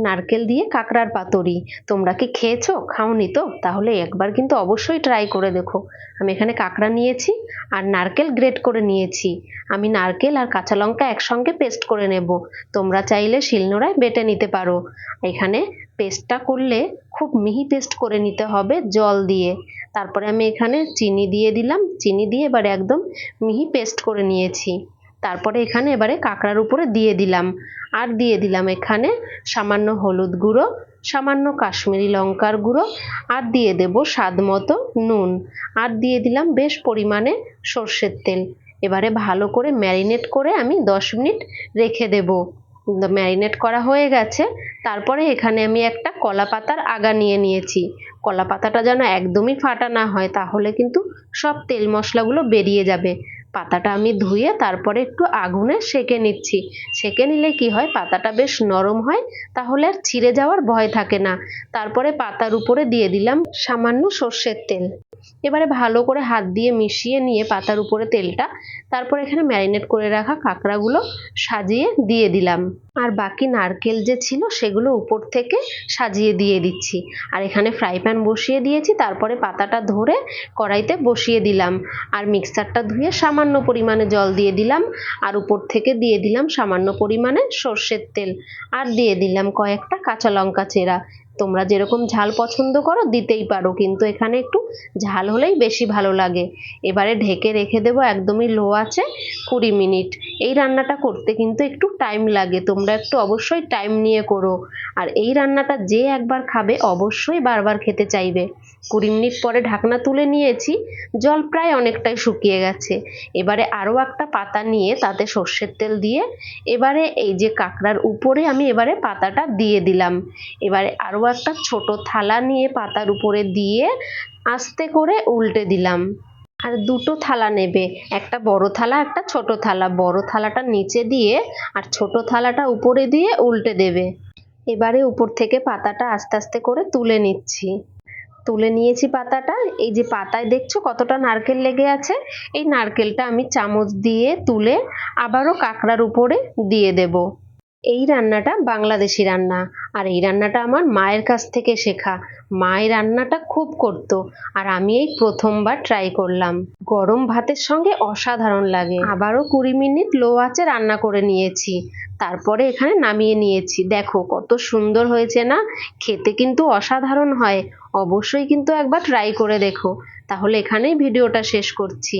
নারকেল দিয়ে কাঁকড়ার পাতুরি। তোমরা কি খেয়েছো? খাওনি তো? তাহলে একবার কিন্তু অবশ্যই ট্রাই করে দেখো। আমি এখানে কাঁকড়া নিয়েছি আর নারকেল গ্রেট করে নিয়েছি। আমি নারকেল আর কাঁচা লঙ্কা একসঙ্গে পেস্ট করে নেব। তোমরা চাইলে শিলনোড়ায় বেটে নিতে পারো। এখানে পেস্টটা করলে খুব মিহি পেস্ট করে নিতে হবে জল দিয়ে। তারপরে আমি এখানে চিনি দিয়ে দিলাম, চিনি দিয়ে এবারে একদম মিহি পেস্ট করে নিয়েছি। তারপরে এখানে এবারে কাঁকড়ার উপরে দিয়ে দিলাম, আর দিয়ে দিলাম এখানে সামান্য হলুদ গুঁড়ো, সামান্য কাশ্মীরি লঙ্কার গুঁড়ো, আর দিয়ে দেব স্বাদ মতো নুন, আর দিয়ে দিলাম বেশ পরিমাণে সর্ষের তেল। এবারে ভালো করে ম্যারিনেট করে আমি 10 মিনিট রেখে দেব। ম্যারিনেট করা হয়ে গেছে। তারপরে এখানে আমি একটা কলা পাতার আগা নিয়ে নিয়েছি। কলা পাতাটা যেন একদমই ফাটা না হয়, তাহলে কিন্তু সব তেল মশলাগুলো বেরিয়ে যাবে। পাতাটা আমি ধুয়ে তারপরে একটু আগুনে সেঁকে নিচ্ছি। সেঁকে নিলে কি হয়, পাতাটা বেশ নরম হয়, তাহলে আর ছিঁড়ে যাওয়ার ভয় থাকে না। তারপরে পাতার উপরে দিয়ে দিলাম সামান্য সর্ষের তেল। এবারে ভালো করে হাত দিয়ে মিশিয়ে নিয়ে পাতার উপরে তেলটা, তারপর এখানে ম্যারিনেট করে রাখা কাঁকড়াগুলো সাজিয়ে দিয়ে দিলাম। আর বাকি নারকেল যে ছিল সেগুলো উপর থেকে সাজিয়ে দিয়ে দিচ্ছি। আর এখানে ফ্রাই প্যান বসিয়ে দিয়েছি, তারপরে পাতাটা ধরে কড়াইতে বসিয়ে দিলাম। আর মিক্সারটা ধুয়ে সামান্য পরিমাণে জল দিয়ে দিলাম, আর উপর থেকে দিয়ে দিলাম সামান্য পরিমাণে সর্ষের তেল, আর দিয়ে দিলাম কয়েকটা কাঁচা লঙ্কা চেরা। তোমরা যেরকম ঝাল পছন্দ করো দিতেই পারো, কিন্তু এখানে একটু ঝাল হলেই বেশি ভালো লাগে। এবারে ঢেকে রেখে দেবো একদমই লো আছে 20 মিনিট। এই রান্নাটা করতে কিন্তু একটু টাইম লাগে, তোমরা একটু অবশ্যই টাইম নিয়ে করো। আর এই রান্নাটা যে একবার খাবে অবশ্যই বারবার খেতে চাইবে। 20 মিনিট পরে ঢাকনা তুলে নিয়েছি, জল প্রায় অনেকটাই শুকিয়ে গেছে। এবারে আরও একটা পাতা নিয়ে তাতে সর্ষের তেল দিয়ে এবারে এই যে কাঁকড়ার উপরে আমি এবারে পাতাটা দিয়ে দিলাম। এবারে আরও একটা ছোট থালা নিয়ে পাতার উপরে দিয়ে আস্তে করে উল্টে দিলাম। আর দুটো থালা নেবে, একটা বড় থালা একটা ছোট থালা। বড় থালাটা নিচে দিয়ে আর ছোট থালাটা উপরে দিয়ে উল্টে দেবে। এবারে উপর থেকে পাতাটা আস্তে আস্তে করে তুলে নিচ্ছি। তুলে নিয়েছি পাতাটা। এই যে পাতায় দেখছো কতটা নারকেল লেগে আছে, এই নারকেলটা আমি চামচ দিয়ে তুলে আবারও কাঁকড়ার উপরে দিয়ে দেব। এই রান্নাটা বাংলাদেশি রান্না, আর এই রান্নাটা আমার মায়ের কাছ থেকে শেখা। মা এই রান্নাটা খুব করতো, আর আমি এই প্রথমবার ট্রাই করলাম। গরম ভাতের সঙ্গে অসাধারণ লাগে। আবারও 20 মিনিট লো আঁচে রান্না করে নিয়েছি, তারপরে এখানে নামিয়ে নিয়েছি। দেখো কত সুন্দর হয়েছে না? খেতে কিন্তু অসাধারণ হয়। অবশ্যই কিন্তু একবার ট্রাই করে দেখো। তাহলে এখানেই ভিডিওটা শেষ করছি।